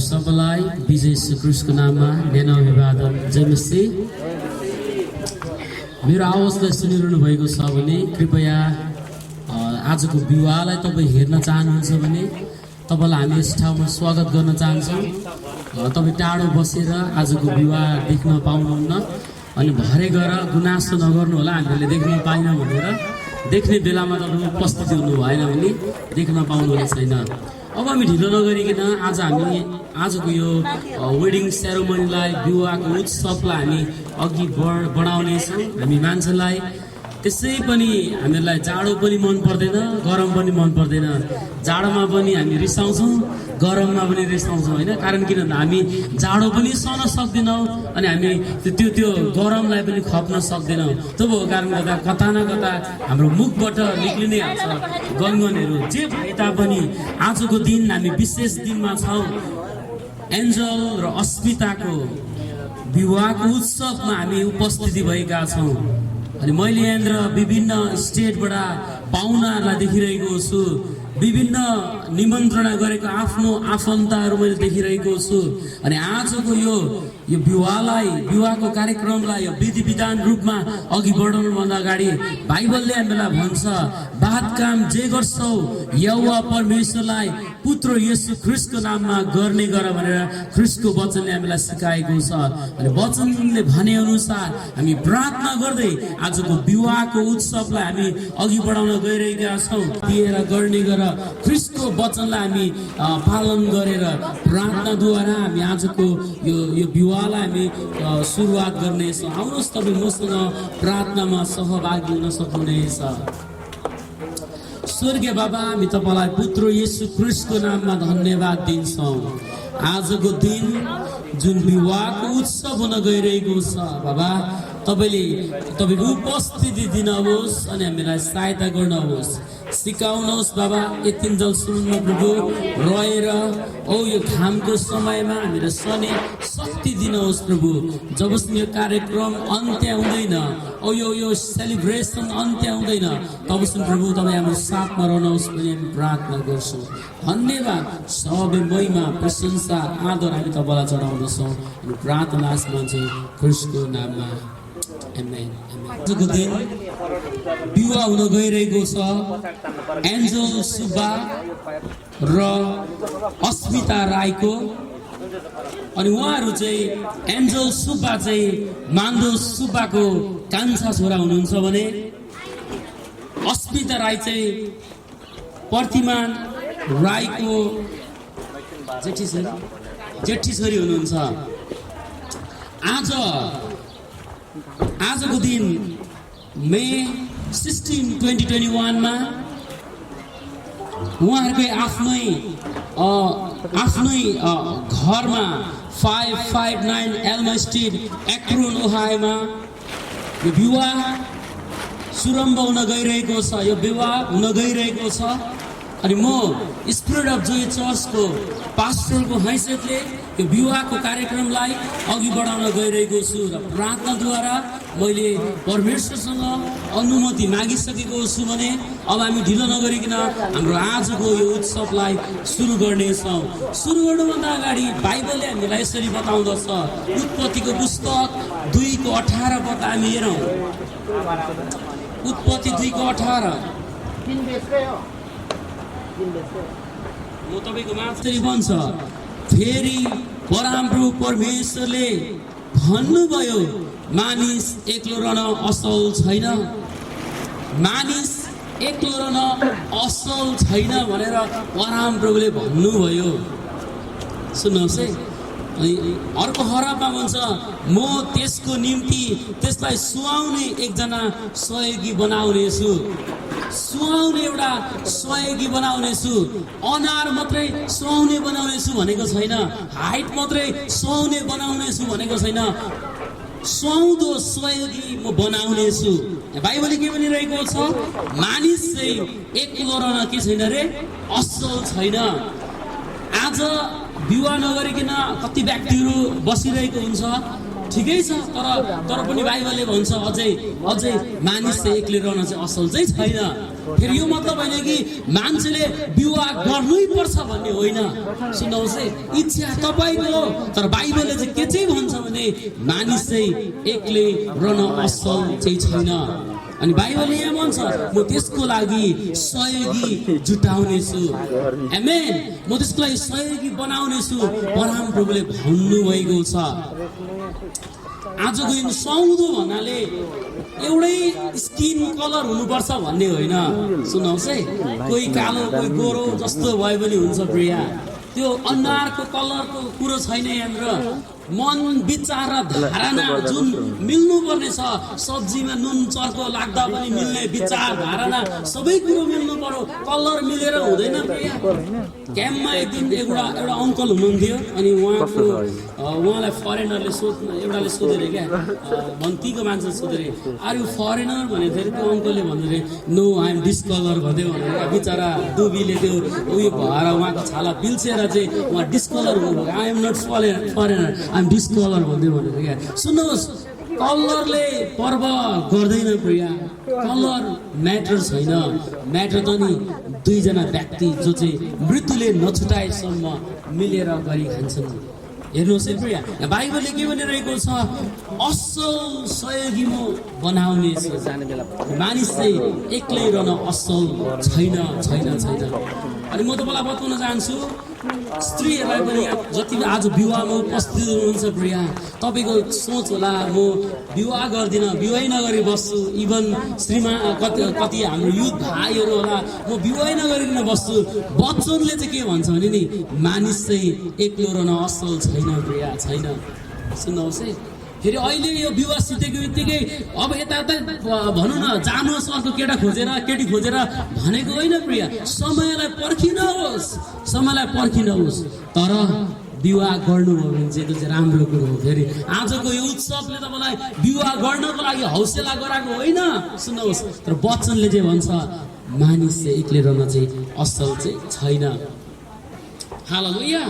सबलाई विजय श्रीकृष्णको नाममा ध्यान अभिवादन जय मसी। मेरो आवाजलाई सुनिरहनु भएको छ भने कृपया आजको विवाहलाई तपाईँ हेर्न चाहनुहुन्छ भने तपाईँलाई हामी यस ठाउँमा स्वागत गर्न चाहन्छौँ। तपाईँ टाढो बसेर आजको विवाह देख्न पाउनुहुन्न अनि भरे गएर गुनासो नगर्नु होला हामीले देख्न पाइनँ भनेर देख्ने बेलामा तपाईँ उपस्थित हुनु भएन भने देख्न पाउनुहुने छैन। अब हामी ढिलो नगरिकन आज हामी आजको यो वेडिङ सेरोमनीलाई विवाहको उत्सवलाई हामी अघि बढाउनेछौँ। हामी मान्छेलाई त्यसै पनि हामीलाई जाडो पनि मन पर्दैन, गरम पनि मन पर्दैन। जाडोमा पनि हामी रिसाउँछौँ, गरममा पनि रिसाउँछौँ होइन। कारण किन हामी जाडो पनि सहन सक्दैनौँ अनि हामी त्यो गरमलाई पनि खप्न सक्दैनौँ। त्यो भएको कारणले गर्दा कता न कता हाम्रो मुखबाट निक्लिनै हाल्छ गनगनहरू। जे भए तापनि आजको दिन हामी विशेष दिनमा छौँ। एन्जल र अस्मिताको विवाहको उत्सवमा हामी उपस्थिति भएका छौँ। अनि मैले यहाँनिर विभिन्न स्टेटबाट पाहुनाहरूलाई देखिरहेको छु, विभिन्न निमन्त्रणा गरेको आफ्नो आफन्तहरू मैले देखिरहेको छु। अनि आजको यो विवाहको कार्यक्रमलाई यो विधि विधान रूपमा अघि बढाउनुभन्दा अगाडि बाइबलले हामीलाई भन्छ, बात काम जे गर्छौ यहोवा परमेश्वरलाई पुत्र येशू ख्रीष्टको नाममा गर्ने गर भनेर ख्रीष्टको वचनले हामीलाई सिकाएको छ। अनि वचनले भने अनुसार हामी प्रार्थना गर्दै आजको विवाहको उत्सवलाई हामी अघि बढाउन गइरहेका छौँ। दिएर गर्ने गर ख्रीष्टको वचनलाई हामी पालन गरेर प्रार्थनाद्वारा हामी आजको यो विवाहलाई हामी सुरुवात गर्नेछौँ। आउनुहोस् तपाईँ मसँग प्रार्थनामा सहभागी हुन सक्नुहुनेछ। स्वर्गीय बाबा, हामी तपाईँलाई पुत्र येशू ख्रीष्टको नाममा धन्यवाद दिन्छौँ। आजको दिन जुन विवाहको उत्सव हुन गइरहेको छ बाबा, तपाईँको उपस्थिति दिनुहोस् अनि हामीलाई सहायता गर्नुहोस्, सिकाउनुहोस् बाबा। यतिन्जेल सुनमा प्रभु रहेर यो घामको समयमा हामीलाई सने शक्ति दिनुहोस् प्रभु। जबसम्म यो कार्यक्रम अन्त्य हुँदैन, यो सेलिब्रेसन अन्त्य हुँदैन, तबसम्म प्रभु तपाईँ हाम्रो साथमा रहनुहोस् भन्ने हामी प्रार्थना गर्छौँ। धन्यवाद, सबै महिमा प्रशंसा आदर हामी तपाईँलाई चढाउँदछौँ। प्रार्थना मान्छे ख्रीष्टको नाममा आमेन। आजको दिन विवाह हुन गइरहेको छ एन्जल सुब्बा र अस्मिता राईको। अनि उहाँहरू चाहिँ एन्जल सुब्बा चाहिँ मान्दो सुब्बाको कान्छा छोरा हुनुहुन्छ भने अस्मिता राई चाहिँ प्रतिमान राईको जेठी छोरी हुनुहुन्छ। आजको दिन मे 16, 2021 मा उहाँहरूकै आफ्नै घरमा 559 एल्म स्ट्रिट एक्रोन ओहायोमा यो विवाह सुरम्भ हुन गइरहेको छ। यो विवाह हुन गइरहेको छ। अनि म स्पिरिट अफ जोय चर्चको पास्टरको हैसियतले यो विवाहको कार्यक्रमलाई अघि बढाउन गइरहेको छु र प्रार्थनाद्वारा मैले परमेश्वरसँग अनुमति मागिसकेको छु भने अब हामी ढिलो नगरिकन हाम्रो आजको यो उत्सवलाई सुरु गर्नेछौँ। सुरु गर्नुभन्दा अगाडि बाइबलले हामीलाई यसरी बताउँदछ, उत्पत्तिको पुस्तक 2:18 पद हामी हेरौँ। उत्पत्ति 2:18 म तपाईँको माथि भन्छ, फेरि परमप्रभु परमेश्वरले भन्नुभयो, मानिस एक्लो रहन असल छैन, मानिस एक्लो रहन असल छैन भनेर परमप्रभुले भन्नुभयो। सुन्नुहोस् है। अनि अर्को हरफमा भन्छ, म त्यसको निम्ति त्यसलाई सुहाउने एकजना सहयोगी बनाउनेछु। सुहाउने एउटा सहयोगी बनाउनेछु। अनुहार मात्रै सुहाउने बनाउनेछु भनेको छैन, हाइट मात्रै सुहाउने बनाउनेछु भनेको छैन, सुहाउँदो सहयोगी म बनाउनेछु। बाइबलले के भनिरहेको छ, मानिस चाहिँ एक्लो रहन के छैन रे, असल छैन। आज विवाह नगरिकन कति व्यक्तिहरू बसिरहेको हुन्छ, ठिकै छ, तर पनि बाइबलले भन्छ अझै मानिस चाहिँ एक्लै रहन चाहिँ असल चाहिँ छैन। फेरि यो मतलब होइन कि मान्छेले विवाह गर्नै पर्छ भन्ने होइन। सुन्नुहोस् है, इच्छा तपाईँको, तर बाइबलले चाहिँ के चाहिँ भन्छ भने मानिस चाहिँ एक्लै रहन असल चाहिँ छैन। अनि बाइबलले यहाँ भन्छ म त्यसको लागि सहयोगी जुटाउनेछु। आमेन। म त्यसको लागि सहयोगी बनाउनेछु परमप्रभुले भन्नुभएको छ। आजको दिन सुहाउँदो भन्नाले एउटै स्किन कलर हुनुपर्छ भन्ने होइन। सुन्नुहोस् है, कोही कालो कोही गोरो जस्तो भए पनि हुन्छ प्रिया। त्यो अनुहारको कलरको कुरो छैन यहाँनिर। मन विचार र धारणा जुन मिल्नुपर्ने छ, सब्जीमा नुन चर्को लाग्दा पनि मिल्ने विचार धारणा सबै कुरो मिल्नु पर्यो। कलर मिलेर हुँदैन प्रिया। क्याम्पमा एक दिन एउटा अङ्कल हुनुहुन्थ्यो, अनि उहाँलाई फरेनरले एउटाले सोधेर क्या भन्तीको मान्छे सोधेर आर यु फरेनर भने फेरि त्यो अङ्कलले भन्दै नो आई एम डिस्कलर भन्दै भनेर बिचरा दुबीले त्यो उयो भएर उहाँको छाला पिल्सेर चाहिँ उहाँ डिस्कलर हुनुभयो। I am not foreigner, I am discolour भन्दै भनेर क्या। सुन्नुहोस्, कलरले पर्व गर्दैन प्रिया। कलर म्याटर छैन। म्याटर त नि दुईजना व्यक्ति जो चाहिँ मृत्युले नछुटाएसम्म मिलेर गरी खान्छन्। हेर्नुहोस् है प्रिया, बाइबलले के भनिरहेको छ, असल सहयोगी म बनाउने छु। मानिस चाहिँ एक्लै रहन असल छैन। अनि म तपाईँलाई बताउन चाहन्छु स्त्रीहरूलाई पनि जति आज विवाहमा उपस्थित हुनुहुन्छ प्रिया, तपाईँको सोच होला म विवाह गर्दिनँ, विवाह नगरी बस्छु। इभन कति हाम्रो युथ भाइहरू होला म विवाह नगरिकन बस्छु। वचनले चाहिँ के भन्छ भने नि मानिस चाहिँ एक्लो रहन असल छैन प्रिया, छैन। सुन्नुहोस् है, फेरि अहिले यो विवाह सिद्धेको बित्तिकै अब यता भनौँ न जानुहोस् अर्को केटा खोजेर केटी खोजेर भनेको होइन प्रिया। समयलाई पर्खिनुहोस्, तर विवाह गर्नुभयो भने चाहिँ त्यो चाहिँ राम्रो कुरो हो। फेरि आजको यो उत्सवले तपाईँलाई विवाह गर्नको लागि हौसला गराएको होइन। सुन्नुहोस्, तर वचनले चाहिँ भन्छ मानिस चाहिँ एक्लै रहन चाहिँ असल चाहिँ छैन। हालेलुया।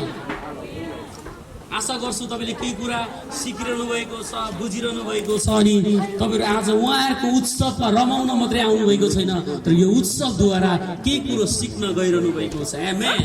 आशा गर्छु तपाईँले केही कुरा सिकिरहनु भएको छ, बुझिरहनु भएको छ। अनि तपाईँहरू आज उहाँहरूको उत्सवमा रमाउन मात्रै आउनु भएको छैन, तर यो उत्सवद्वारा केही कुरो सिक्न गइरहनु भएको छ। आमेन।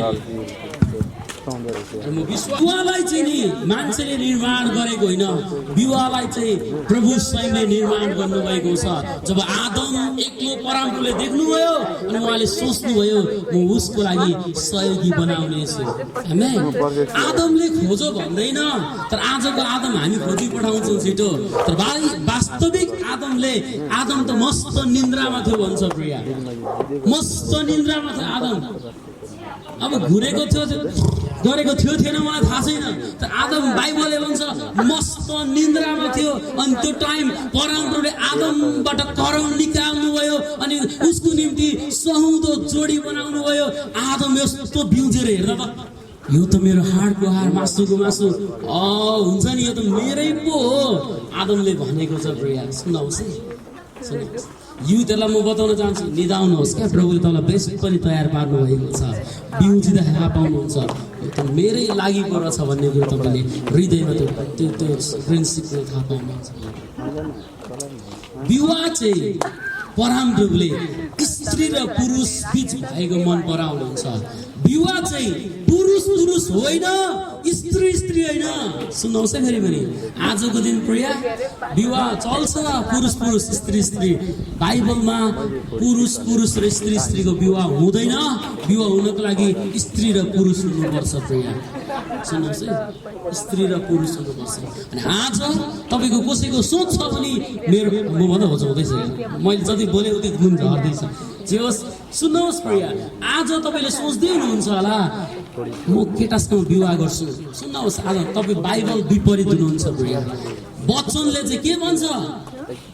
विवाहलाई चाहिँ नि मान्छेले निर्माण गरेको होइन, विवाहलाई चाहिँ प्रभु स्वयंले निर्माण गर्नुभएको छ। जब आदम एक्लो परमप्रभुले देख्नुभयो अनि उहाँले सोच्नुभयो म उसको लागि सहयोगी बनाउने छु। आमेन। आदमले खोजो भन्दैन, तर आजको आदम हामी खोजी पठाउँछौँ छिटो। तर वास्तविक आदम त मस्त निन्द्रामा थियो भन्छ प्रिया। मस्त निन्द्रामा थियो आदम। अब घुरेको थियो गरेको थियो थिएन मलाई थाहा छैन, तर आदम बाइबलले भन्छ मस्त निन्द्रामा थियो। अनि त्यो टाइम परमप्रभुले आदमबाट कराउन निकाल्नु भयो अनि उसको निम्ति सुहाउँदो जोडी बनाउनु भयो। आदम यस्तो बिउजेर हेर्दा त यो त मेरो हाडको हाड मासुको मासु हुन्छ नि, यो त मेरै पो हो आदमले भनेको छ प्रिया। सुन्नुहोस् है, सुन्नुहोस्, युथहरूलाई म बताउन चाहन्छु निदाउनुहोस् क्या, प्रभुले तपाईँलाई बेस्ट पनि तयार पार्नु भएको छ। बिउजिँदा थाहा पाउनुहुन्छ यो त मेरै लागि पो रहेछ भन्ने कुरो तपाईँले हृदयमा त्यो फ्रेन्डसिपले थाहा पाउनुहुन्छ। विवाह चाहिँ परमप्रभुले स्त्री र पुरुष बीच भएको मन पराउनुहुन्छ। विवाह चाहिँ पुरुष होइन, स्त्री होइन। सुन्नुहोस् है फेरि पनि आजको दिन प्रिया विवाह चल्छ पुरुष स्त्री। बाइबलमा पुरुष र स्त्रीको विवाह हुँदैन। विवाह हुनको लागि स्त्री र पुरुष हुनुपर्छ प्रिया। सुन्नुहोस् है, स्त्री र पुरुष हुनुपर्छ। अनि आज तपाईँको कसैको सोच छ भने म भन्दा हुँदैछ, मैले जति बोलेको त्यो गुण झर्दैछ। जे होस्, सुन्नुहोस् प्रिया, आज तपाईँले सोच्दै हुनुहुन्छ होला म केटासँग विवाह गर्छु। सुन्नुहोस्, आज तपाईँ बाइबल विपरीत हुनुहुन्छ प्रिया। वचनले चाहिँ के भन्छ,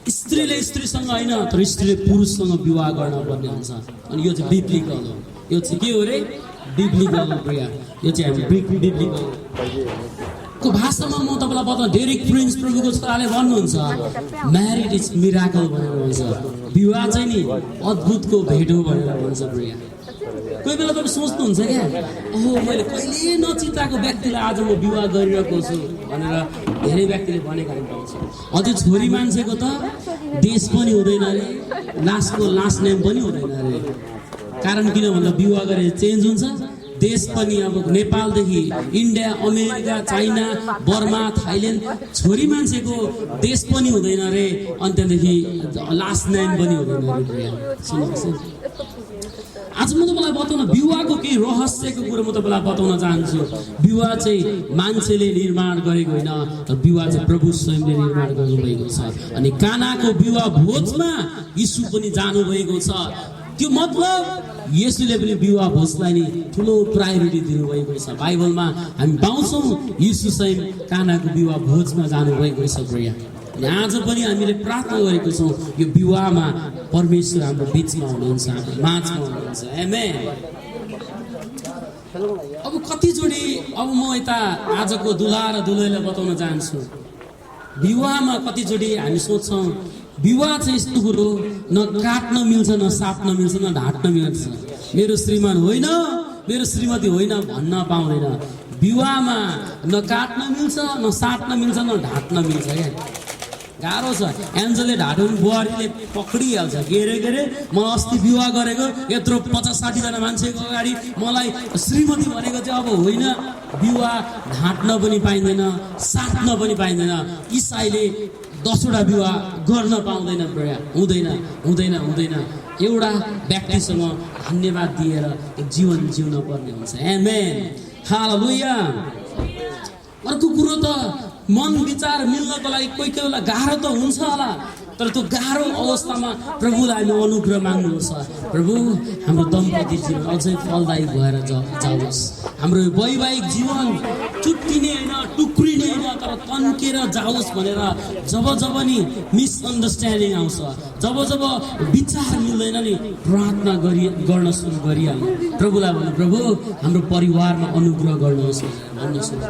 स्त्रीले स्त्रीसँग होइन तर स्त्रीले पुरुषसँग विवाह गर्न पर्ने हुन्छ। अनि यो चाहिँ बिब्लिकल हो। यो चाहिँ के हो रे, बिब्लिकल हो प्रिया। यो चाहिँ हामी बिब्लिकल को भाषामा म तपाईँलाई बताउँ, डेरिक प्रिन्स प्रभुको छोराले भन्नुहुन्छ म्यारिड इज मिराकल भनेर भन्छ। विवाह चाहिँ नि अद्भुतको भेट हो भनेर भन्छ प्रिया। कोही बेला तपाईँ सोच्नुहुन्छ क्या, ओहो मैले कहिले नचिताएको व्यक्तिलाई आज म विवाह गरिरहेको छु भनेर धेरै व्यक्तिले भनेको हामी पाउँछौँ। अझै छोरी मान्छेको त देश पनि हुँदैन अरे, लास्टको लास्ट नेम पनि हुँदैन अरे। कारण किन भन्दा विवाह गरेर चेन्ज हुन्छ। देश पनि अब नेपालदेखि India, America, China, Burma, Thailand, छोरी मान्छेको देश पनि हुँदैन अरे, अनि त्यहाँदेखि लास्ट नेम पनि हुँदैन अरे। आज म तपाईँलाई बताउन विवाहको केही रहस्यको कुरो म तपाईँलाई बताउन चाहन्छु। विवाह चाहिँ मान्छेले निर्माण गरेको होइन, तर विवाह चाहिँ प्रभु स्वयंले निर्माण गर्नुभएको छ। अनि कानाको विवाह भोजमा यीशु पनि जानुभएको छ। त्यो मतलब येशूले पनि विवाह भोजलाई नि ठुलो प्रायोरिटी दिनुभएको छ। बाइबलमा हामी पाउँछौँ यीशु स्वयं कानाको विवाह भोजमा जानुभएको छ प्रिय। अनि आज पनि हामीले प्रार्थना गरेको छौँ यो विवाहमा परमेश्वर हाम्रो बिचमा हुनुहुन्छ, हाम्रो माझमा हुनुहुन्छ। आमेन। अब कतिचोटि अब म यता आजको दुला र दुलैलाई बताउन चाहन्छु। विवाहमा कतिचोटि हामी सोच्छौँ विवाह चाहिँ यस्तो कुरो न काट्न मिल्छ, न साट्न मिल्छ, न ढाट्न मिल्छ। मेरो श्रीमान होइन, मेरो श्रीमती होइन भन्न पाउँदैन। विवाहमा न काट्न मिल्छ, न साट्न मिल्छ, न ढाट्न मिल्छ। क्या गाह्रो छ। एन्जलले ढाट्यो भने बुहारीले पक्रिहाल्छ। के अरे मलाई अस्ति विवाह गरेको यत्रो 50-60 जना मान्छेको अगाडि मलाई श्रीमती भनेको चाहिँ अब होइन। विवाह ढाट्न पनि पाइँदैन, साट्न पनि पाइँदैन। इसाईले 10वटा विवाह गर्न पाउँदैन प्रिय। हुँदैन हुँदैन हुँदैन। एउटा व्यक्तिसँग धन्यवाद दिएर जीवन जिउन पर्ने हुन्छ। आमेन, हालेलुया। अर्को कुरो त मन विचार मिल्नको लागि कोही कोही बेला गाह्रो त हुन्छ होला, तर त्यो गाह्रो अवस्थामा प्रभुलाई हामी अनुग्रह माग्नुपर्छ। प्रभु हाम्रो दम्पति जीवन अझै फलदायी भएर जाओस्। हाम्रो वैवाहिक जीवन चुट्टिने होइन, टुक्रिने होइन, तर तन्केर जाओस् भनेर जब जब नि मिसअन्डरस्ट्यान्डिङ आउँछ, जब जब विचार मिल्दैन नि प्रार्थना गर्न सुरु गरिहाल्नु। प्रभुलाई भन्नु, प्रभु हाम्रो परिवारमा अनुग्रह गर्नुहोस् भन्नु सुरु।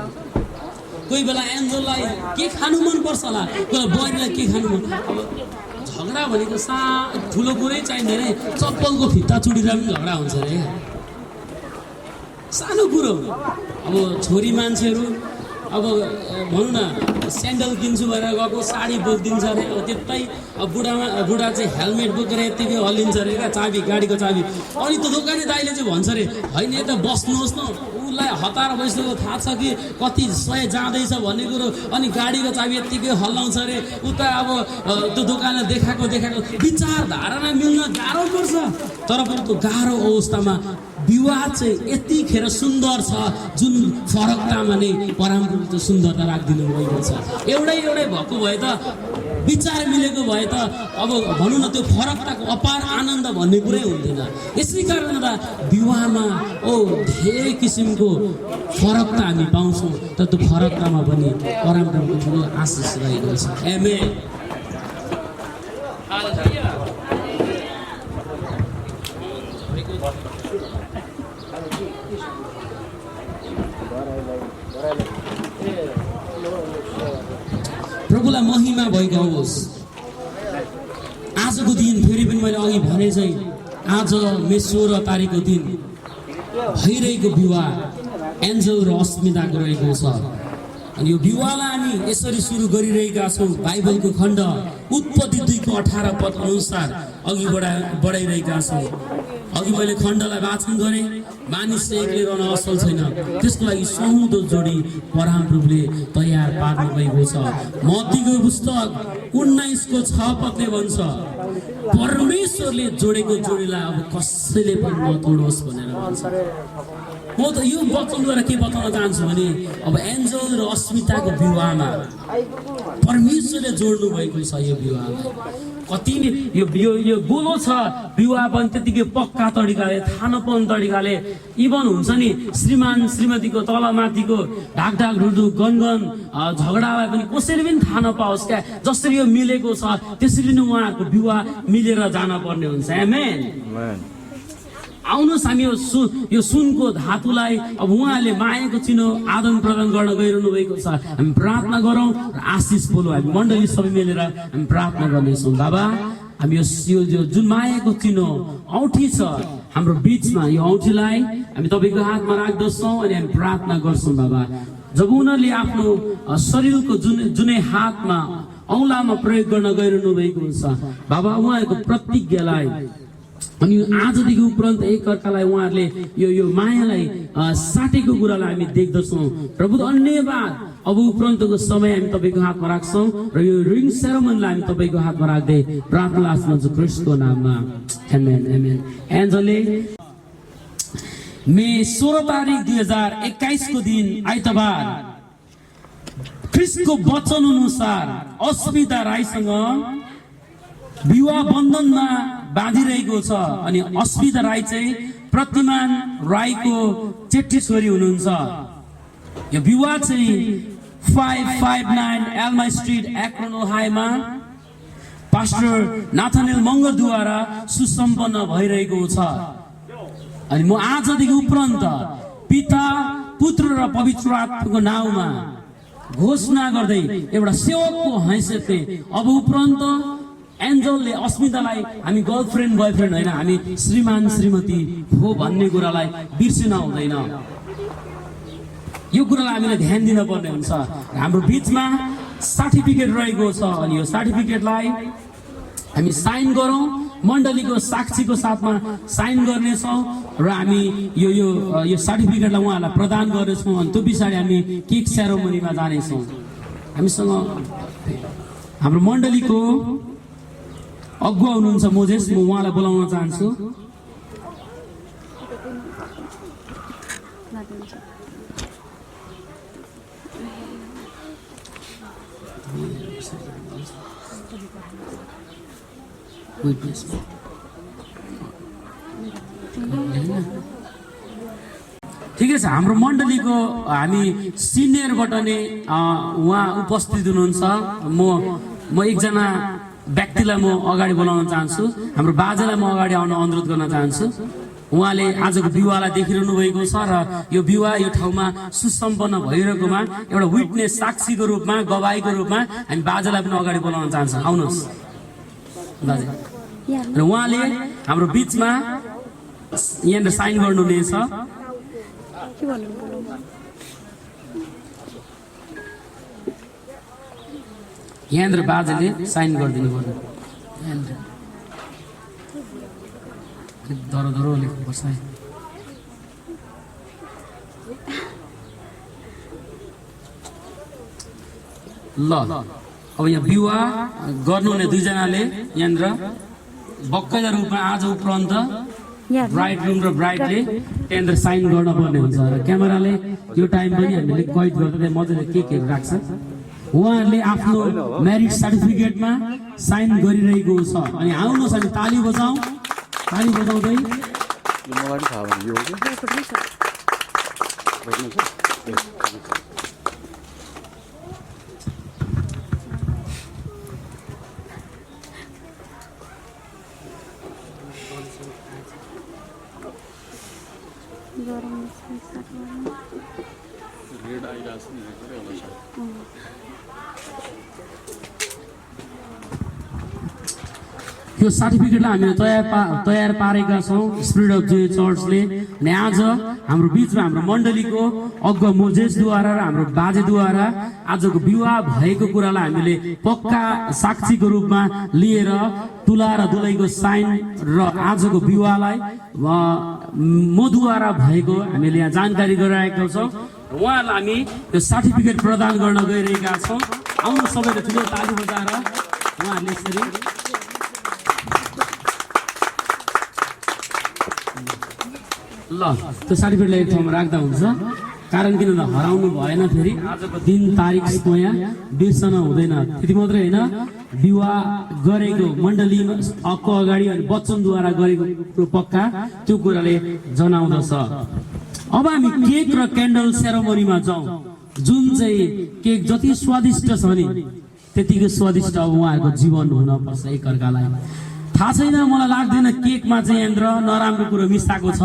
कोही बेला एन्जललाई के खानु मनपर्छ होला, कोही बेला बुहारीलाई के खानु मन। अब झगडा भनेको ठुलो कुरै चाहिँदैन। चप्पलको फित्ता चुडिँदा पनि झगडा हुन्छ अरे, सानो कुरो। अब छोरी मान्छेहरू अब भनौँ न स्यान्डल किन्छु भनेर गएको साडी बोकिदिन्छ अरे। अब त्यतै बुढा चाहिँ हेलमेट बोकेर यत्तिकै हल्लिन्छ अरे क्या, चाबी, गाडीको चाबी। अनि त्यो दोकाने दाइले चाहिँ भन्छ अरे, होइन यता बस्नुहोस् न, उसलाई हतार भइसक्यो, थाहा छ कि कति सय जाँदैछ भन्ने कुरो। अनि गाडीको चाबी यत्तिकै हल्लाउँछ अरे। उता अब त्यो दोकानले देखाएको विचारधारामा मिल्न गाह्रो पर्छ। तर पनि त्यो गाह्रो अवस्थामा विवाह चाहिँ यतिखेर सुन्दर छ, जुन फरकतामा नै परमप्रभु त्यो सुन्दरता राखिदिनु भएको छ। एउटै भएको भए त, विचार मिलेको भए त अब भनौँ न त्यो फरकताको अपार आनन्द भन्ने कुरै हुन्थेन। यसै कारण त विवाहमा धेरै किसिमको फरकता हामी पाउँछौँ, तर त्यो फरकतामा पनि परमप्रभुको ठुलो आशिष रहेको छ। आमेन। प्रभुलाई महिमा भइगयो होस्। आजको दिन फेरि पनि मैले अघि भने चाहिँ आज मे 16 तारिकको दिन भइरहेको विवाह एन्जल र अस्मिताको रहेको छ। अनि यो विवाहलाई हामी यसरी सुरु गरिरहेका छौँ। बाइबलको खण्ड उत्पत्ति 2:18 पद अनुसार अघि बढाइरहेका छौँ। अघि मैले खण्डलाई वाचन गरेँ, मानिसले एक्लै रहन असल छैन, त्यसको लागि सहुदो जोडी परमप्रभुले तयार पार्नु भएको छ। मत्तीको पुस्तक 19:6 पदले भन्छ, परमेश्वरले जोडेको जोडीलाई अब कसैले पनि नतोडोस् भनेर भन्छ। म त यो वचनद्वारा के बताउन चाहन्छु भने अब एन्जल र अस्मिताको विवाहमा परमेश्वरले जोड्नु भएको छ। यो विवाहलाई कति यो गोलो छ। विवाह पनि त्यतिकै पक्का तरिकाले, थाहा नपाउने तरिकाले, इभन हुन्छ नि श्रीमान श्रीमतीको तलमाथिको ढाकढाक ढुढुक गनगन झगडालाई पनि कसैले पनि थाहा नपाओस् क्या। जसरी यो मिलेको छ त्यसरी नै उहाँहरूको विवाह मिलेर जान पर्ने हुन्छ। आमेन। आउनुहोस् हामी यो सुनको धातुलाई अब उहाँले मायाको चिनो आदान प्रदान गर्न गइरहनु भएको छ। हामी प्रार्थना गरौँ र आशिष बोलौँ। हामी मण्डली सबै मिलेर हामी प्रार्थना गर्नेछौँ। बाबा, हामी यो जुन मायाको चिनो औँठी छ हाम्रो बीचमा, यो औँठीलाई हामी तपाईँको हातमा राख्दछौँ अनि हामी प्रार्थना गर्छौँ। बाबा, जब उनीहरूले आफ्नो शरीरको जुनै हातमा औँलामा प्रयोग गर्न गइरहनु भएको हुन्छ बाबा, उहाँहरूको प्रतिज्ञालाई अनि आजदेखि उपरान्त एकअर्कालाई उहाँहरूले यो मायालाई साटेको कुरालाई हामी देख्दछौँ। प्रभु धन्यवाद। अब उपरान्तको समय हामी तपाईँको हातमा राख्छौँ र यो रिङ सेरेमनीलाई हामी तपाईँको हातमा राख्दै प्रार्थना लाग्छौँ क्रिस्टको नाममा। आमेन आमेन। एन्जलले मे 16 तारिक 2021 को दिन आइतबार क्रिस्टको वचन अनुसार अस्मिता राईसँग विवाह बन्धनमा बाँधिरहेको छ अनि अस्मिता राई चाहिँ प्रतिमान राईको चेट्टी छोरी हुनुहुन्छ। यो विवाह चाहिँ 559 एल्मा स्ट्रिट एक्रोन ओहायोमा पास्टर नाथानियल मङ्गरद्वारा सुसम्पन्न भइरहेको छ। अनि म आजदेखि उपरान्त पिता पुत्र र पवित्र आत्माको नाउँमा घोषणा गर्दै एउटा सेवकको हैसियतले अब उपरान्त एन्जलले अस्मितालाई हामी गर्लफ्रेन्ड बोयफ्रेन्ड होइन, हामी श्रीमान श्रीमती हो भन्ने कुरालाई बिर्सिन हुँदैन। यो कुरालाई हामीले ध्यान दिन पर्ने हुन्छ। हाम्रो बिचमा सर्टिफिकेट रहेको छ अनि यो सर्टिफिकेटलाई हामी साइन गरौँ, मण्डलीको साक्षीको साथमा साइन गर्नेछौँ र हामी यो सर्टिफिकेटलाई उहाँहरूलाई प्रदान गर्नेछौँ। अनि त्यो पछाडि हामी केक सेरोमनीमा जानेछौँ। हामीसँग हाम्रो मण्डलीको अगुवा हुनुहुन्छ मोजेस, म उहाँलाई बोलाउन चाहन्छु। ठिकै छ, हाम्रो मण्डलीको हामी सिनियरबाट नै उहाँ उपस्थित हुनुहुन्छ। म एकजना व्यक्तिलाई म अगाडि बोलाउन चाहन्छु। हाम्रो बाजेलाई म अगाडि आउन अनुरोध गर्न चाहन्छु। उहाँले आजको विवाहलाई देखिरहनु भएको छ र यो विवाह यो ठाउँमा सुसम्पन्न भइरहेकोमा एउटा विटनेस साक्षीको रूपमा गवाहीको रूपमा हामी बाजेलाई पनि अगाडि बोलाउन चाहन्छौँ। आउनुहोस् बाजे। र उहाँले हाम्रो बिचमा यहाँनिर साइन गर्नुहुनेछ। यहाँनिर बाजेले साइन गरिदिनु पर्यो। दरो दरो लेख्नुपर्छ है। ल अब यहाँ विवाह गर्नुहुने दुईजनाले यहाँनिर बक्कैदा रूपमा आज उपरान्त ब्राइड रुम र ब्राइडले त्यहाँनिर साइन गर्न पर्ने हुन्छ र क्यामेराले यो टाइम पनि हामीले कैद गर्दा मजाले के राख्छ। उहाँहरूले आफ्नो म्यारिज सर्टिफिकेटमा साइन गरिरहेको छ। अनि आउनुहोस् हामी ताली बजाउँ, ताली बजाउँदै यो सर्टिफिकेटलाई हामीले तयार पारेका छौँ स्पिरिट अफ जोय चर्चले। अनि आज हाम्रो बिचमा हाम्रो मण्डलीको अगुवा मोजेसद्वारा र हाम्रो बाजेद्वारा आजको विवाह भएको कुरालाई हामीले पक्का साक्षीको रूपमा लिएर तुला र दुलैको साइन र आजको विवाहलाई मद्वारा भएको हामीले यहाँ जानकारी गराएका छौँ। उहाँहरूलाई हामी यो सर्टिफिकेट प्रदान गर्न गइरहेका छौँ। आउनु सबैले ठुलो ताली बजाएर उहाँहरूले यसरी ल त्यो सर्टिफिकेटलाई एक ठाउँमा राख्दा हुन्छ। कारण किन हराउनु भएन, फेरि आजको दिन तारिक नयाँ बिर्सन हुँदैन। त्यति मात्रै होइन, विवाह गरेको मण्डलीमा अगाडि अनि वचनद्वारा गरेको पक्का त्यो कुराले जनाउँदछ। अब हामी केक र क्यान्डल सेरोमनीमा जाउँ। जुन चाहिँ केक जति स्वादिष्ट छ नि त्यतिकै स्वादिष्ट अब उहाँहरूको जीवन हुनपर्छ एकअर्कालाई। थाहा छैन मलाई लाग्दैन केकमा चाहिँ यहाँनिर नराम्रो कुरो मिसाएको छ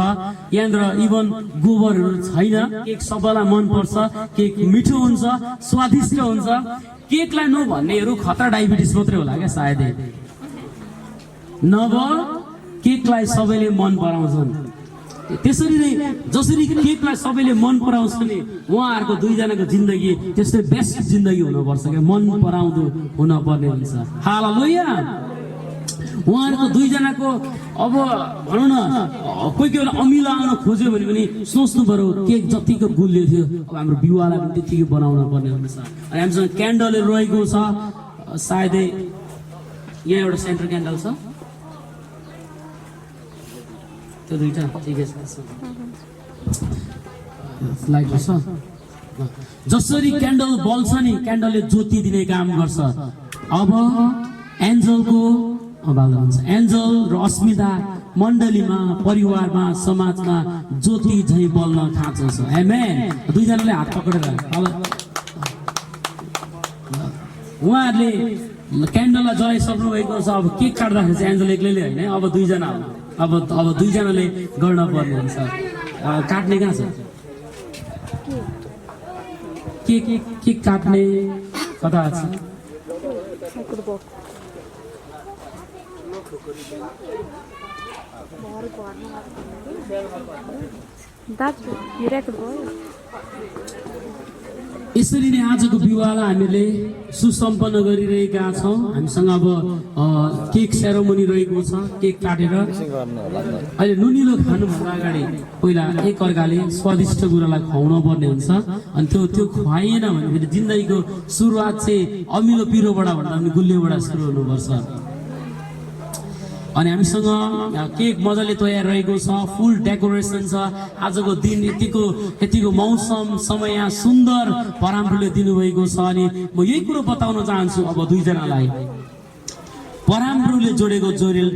यहाँनिर इभन गोबरहरू छैन केक सबैलाई मनपर्छ केक मिठो हुन्छ स्वादिष्ट हुन्छ केकलाई नभन्नेहरू खतरा डायबिटिस मात्रै होला क्या सायदै नभए केकलाई सबैले मन पराउँछन् त्यसरी नै जसरी केकलाई सबैले मन पराउँछ नि उहाँहरूको दुईजनाको जिन्दगी त्यस्तै बेस्ट जिन्दगी हुनुपर्छ क्या मन पराउँदो हुनपर्ने हुन्छ हालेलुया उहाँहरूको दुईजनाको अब भनौँ न कोही कोही बेला अमिलो आउन खोज्यो भने पनि सोच्नु पर्यो केक जतिको गुलियो थियो अब हाम्रो विवाहलाई पनि त्यतिकै बनाउन पर्ने हुन्छ अनि हामीसँग क्यान्डलहरू रहेको छ सायदै यहाँ एउटा सेन्टर क्यान्डल छ त्यो दुईटा ठिकै छ लाइट छ जसरी क्यान्डल बल्छ नि क्यान्डलले ज्योति दिने काम गर्छ अब एन्जलको एन्जल र अस्मिता मण्डलीमा परिवारमा समाजमा ज्योति झै बल्न खाँचो छ आमेन दुईजनाले हात पक्रेर उहाँहरूले क्यान्डललाई जलाइसक्नु भएको छ अब केक काट्दाखेरि चाहिँ एन्जल एक्लैले होइन अब दुईजना अब दुईजनाले गर्न पर्ने हुन्छ काट्ने कहाँ छ केक काट्ने कता छ यसरी नै आजको विवाहलाई हामीले सुसम्पन्न गरिरहेका छौँ हामीसँग अब केक सेरोमनी रहेको छ केक काटेर अहिले नुनिलो खानुभन्दा अगाडि पहिला एक अर्काले स्वादिष्ट कुरालाई खुवाउन पर्ने हुन्छ अनि त्यो खुवाइएन भने फेरि जिन्दगीको सुरुवात चाहिँ अमिलो पिरोबाट भन्दा पनि गुलियोबाट सुरु हुनुपर्छ अनि हामीसँग केक मजाले तयार रहेको छ फुल डेकोरेसन छ आजको दिन यतिको मौसम समय सुन्दर परमप्रभुले दिनुभएको छ अनि म यही कुरो बताउन चाहन्छु अब दुईजनालाई परमप्रभुले जोडेको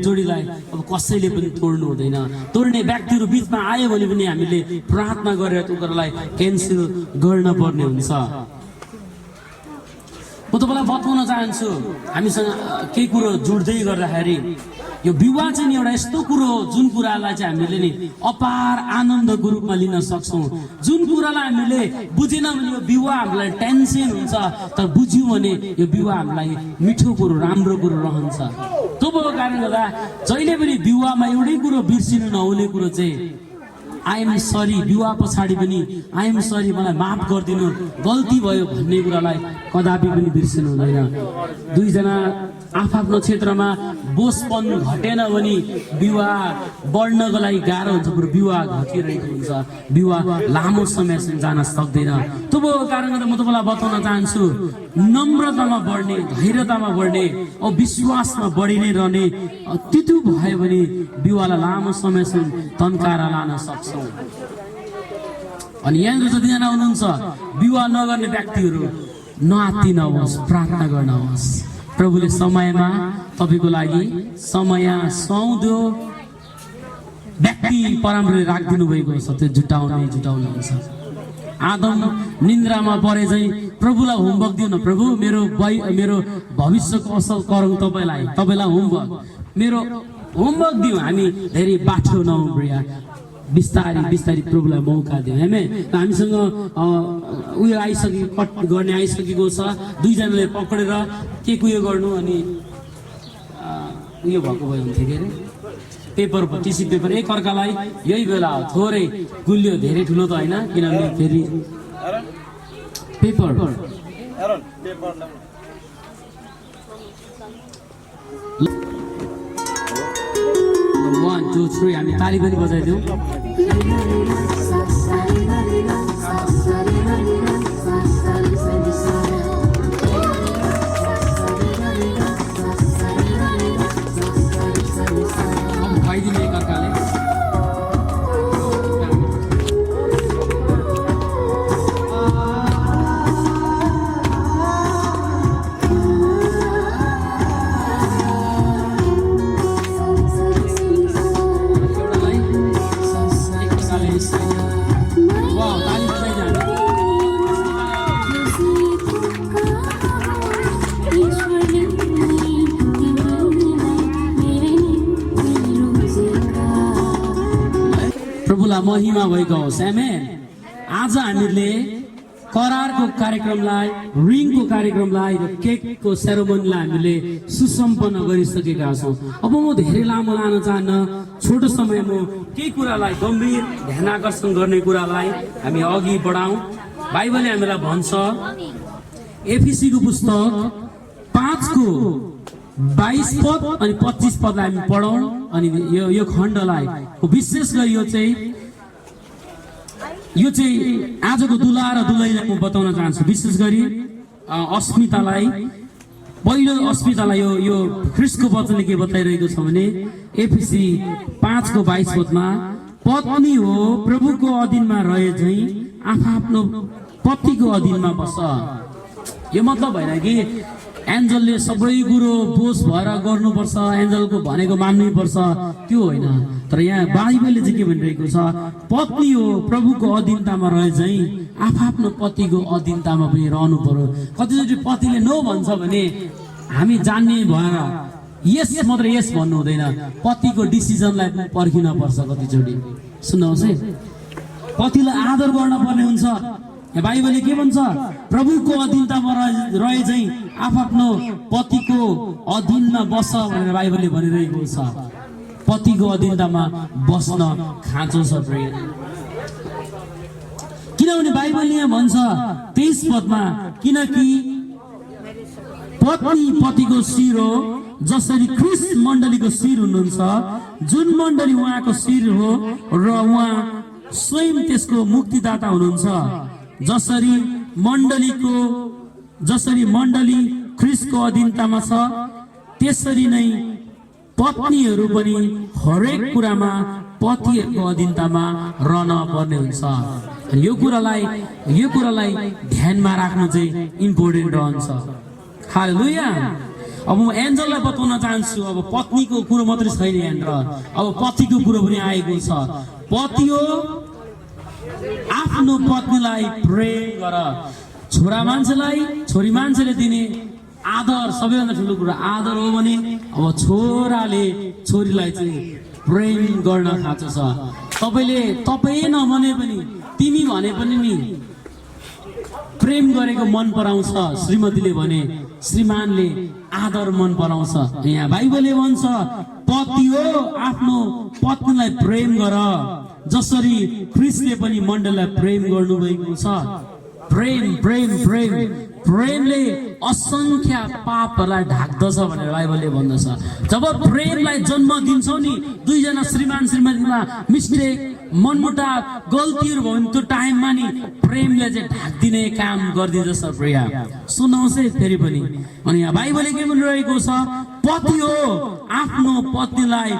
जोडीलाई अब कसैले पनि तोड्नु हुँदैन तोड्ने व्यक्तिहरू बिचमा आयो भने पनि हामीले प्रार्थना गरेर त्यो कुरालाई क्यान्सल गर्न पर्ने हुन्छ म तपाईँलाई बताउन चाहन्छु हामीसँग केही कुरो जोड्दै गर्दाखेरि यो विवाह चाहिँ एउटा यस्तो कुरो हो जुन कुरालाई चाहिँ हामीले नि अपार आनन्दको रूपमा लिन सक्छौँ जुन कुरालाई हामीले बुझेन भने यो विवाह हामीलाई टेन्सन हुन्छ तर बुझ्यौँ भने यो विवाह हामीलाई मिठो कुरो राम्रो कुरो रहन्छ त्यो भएको कारणले गर्दा जहिले पनि विवाहमा एउटै कुरो बिर्सिनु नहुने कुरो चाहिँ आइएम सरी विवाह पछाडि पनि आइएम सरी मलाई माफ गरिदिनु गल्ती भयो भन्ने कुरालाई कदापि पनि बिर्सिनु हुँदैन दुईजना आफ्नो क्षेत्रमा बोझपन घटेन भने विवाह बढ्नको लागि गाह्रो हुन्छ बरु विवाह घटिरहेको हुन्छ विवाह लामो समयसम्म जान सक्दैन त्यो भएको कारणले म तपाईँलाई बताउन चाहन्छु नम्रतामा बढ्ने धैर्यतामा बढ्ने औ विश्वासमा बढी नै रहने त्यति भयो भने विवाहलाई लामो समयसम्म तन्कारा लान सक्छौँ अनि यहाँनिर जतिजना हुनुहुन्छ विवाह नगर्ने व्यक्तिहरू नआत्ति नहोस् प्रार्थना गर्नुहोस् प्रभुले समयमा तपाईँको लागि समय सुहाउँदो व्यक्ति परमप्रभुले राखिदिनु भएको छ त्यो जुटाउनुहुन्छ आदम निन्द्रामा परे चाहिँ प्रभुलाई होमवर्क दिउँ न प्रभु मेरो भविष्यको असल गरौँ तपाईँलाई होमवर्क मेरो होमवर्क दिउँ हामी धेरै बाठो नउम्रिया बिस्तारी प्रभुलाई मौका दिउँ हामीसँग उयो कट गर्ने आइसकेको छ दुईजनाले पक्रेर केक उयो गर्नु अनि उयो भएको भयो हुन्थ्यो के अरे पेपर टिसी पेपर एक अर्कालाई यही बेला हो थोरै गुलियो धेरै ठुलो त होइन किनभने फेरि पेपर 1 2 3 हामी ताली पनि बजाइदिउँ खुवाइदिने एक अर्काले प्रभुलाई महिमा भएको होस्। आमेन। आज हामीले करारको कार्यक्रमलाई, रिङको कार्यक्रमलाई र केकको सेरोमनीलाई हामीले सुसम्पन्न गरिसकेका छौँ। अब म धेरै लामो लान चाहन्न, छोटो समय म केही कुरालाई गम्भीर ध्यान आकर्षण गर्ने कुरालाई हामी अघि बढाउँ। बाइबलले हामीलाई भन्छ, एफिसीको पुस्तक 5को 22 पद अनि 25 पदलाई हामी पढौँ। अनि यो खण्डलाई विशेष गरी यो चाहिँ आजको दुला र दुलैलाई म बताउन चाहन्छु। विशेष गरी अस्मितालाई, पहिलो अस्मितालाई यो ख्रीष्टको वचनले के बताइरहेको छ भने एफिसी 5को 22 पदमा, पत्नी हो प्रभुको अधीनमा रहे झै आफ्नो पतिको अधीनमा बस। यो मतलब भएन कि एन्जलले सबै कुरो बोझ भएर गर्नुपर्छ, एन्जलको भनेको मान्नै पर्छ, त्यो होइन। तर यहाँ बाइबलले चाहिँ के भनिरहेको छ, पत्नी हो प्रभुको अधीनतामा रहे झै आफ्नो पतिको अधीनतामा पनि रहनु पर्यो। कतिचोटि पतिले नो भन्छ भने हामी जान्ने भएर यस मात्र यस भन्नु हुँदैन, पतिको डिसिजनलाई पनि पर्खिन पर्छ। कतिचोटि सुन्नुहोस् है, पतिलाई आदर गर्न पर्ने हुन्छ। बाइबलले के भन्छ, प्रभुको अधीनतामा रहे झै आफ्नो पतिको अधीनमा बस भनेर बाइबलले भनिरहेको छ। पतिको अधीनतामा बस्न खाँचो छ प्रिय, किनभने बाइबलले यहाँ भन्छ 23 पदमा, किनकि पत्नी पतिको शिर हो, जसरी ख्रीष्ट मण्डलीको शिर हुनुहुन्छ, जुन मण्डली उहाँको शिर हो र उहाँ स्वयं त्यसको मुक्तिदाता हुनुहुन्छ। जसरी मण्डली ख्रीष्टको अधीनतामा छ, त्यसरी नै पत्नीहरू पनि हरेक कुरामा पतिहरूको अधीनतामा रहन पर्ने हुन्छ। यो कुरालाई ध्यानमा राख्नु चाहिँ इम्पोर्टेन्ट रहन्छ। हालेलुया। अब म एन्जललाई बताउन चाहन्छु, अब पत्नीको कुरो मात्रै छैन यहाँनिर, अब पतिको कुरो पनि आएको छ। पति हो आफ्नो पत्नीलाई प्रेम गर। छोरा मान्छेलाई छोरी मान्छेले दिने आदर सबैभन्दा ठुलो कुरा आदर हो भने अब छोराले छोरीलाई चाहिँ प्रेम गर्न खाँचो छ। तपाईँ नभने पनि तिमी भने पनि नि प्रेम गरेको मन पराउँछ, श्रीमतीले भने श्रीमानले आदर मन पराउँछ। यहाँ बाइबलले भन्छ, पति हो आफ्नो पत्नीलाई प्रेम गर, जसरी ख्रीष्टले पनि मण्डलीलाई प्रेम गर्नुभएको छ। प्रेमले असंख्य पापहरूलाई ढाक्दछ भनेर बाइबलले भन्दछ। जब प्रेमलाई जन्म दिन्छौ नि, दुईजना श्रीमान श्रीमतीमा मिस्टेक, मनमुटाव, गल्तीहरू भयो भने त्यो टाइममा नि प्रेमले चाहिँ ढाक्दिने काम गरिदिँदछ प्रिय। सुन्नुहोस् है फेरि पनि, अनि यहाँ बाइबलले के भनिरहेको छ, पति हो आफ्नो पत्नीलाई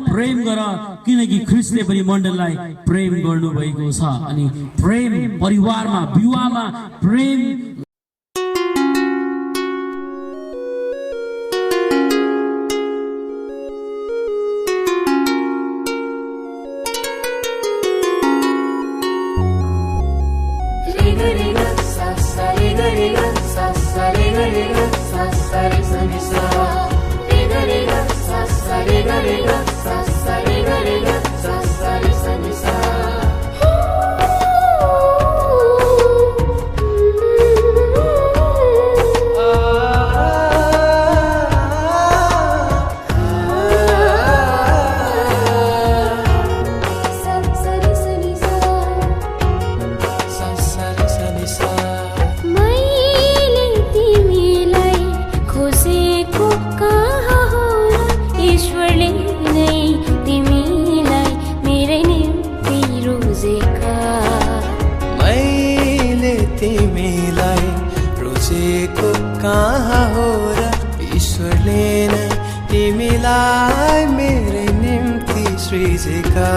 प्रेम गर, किनकि ख्रीष्टले पनि मण्डलीलाई प्रेम गर्नुभएको छ। अनि प्रेम परिवारमा, विवाहमा प्रेम कहाँ हो र ईश्वरले नै तिमीलाई मेरै निम्ति सृजेका।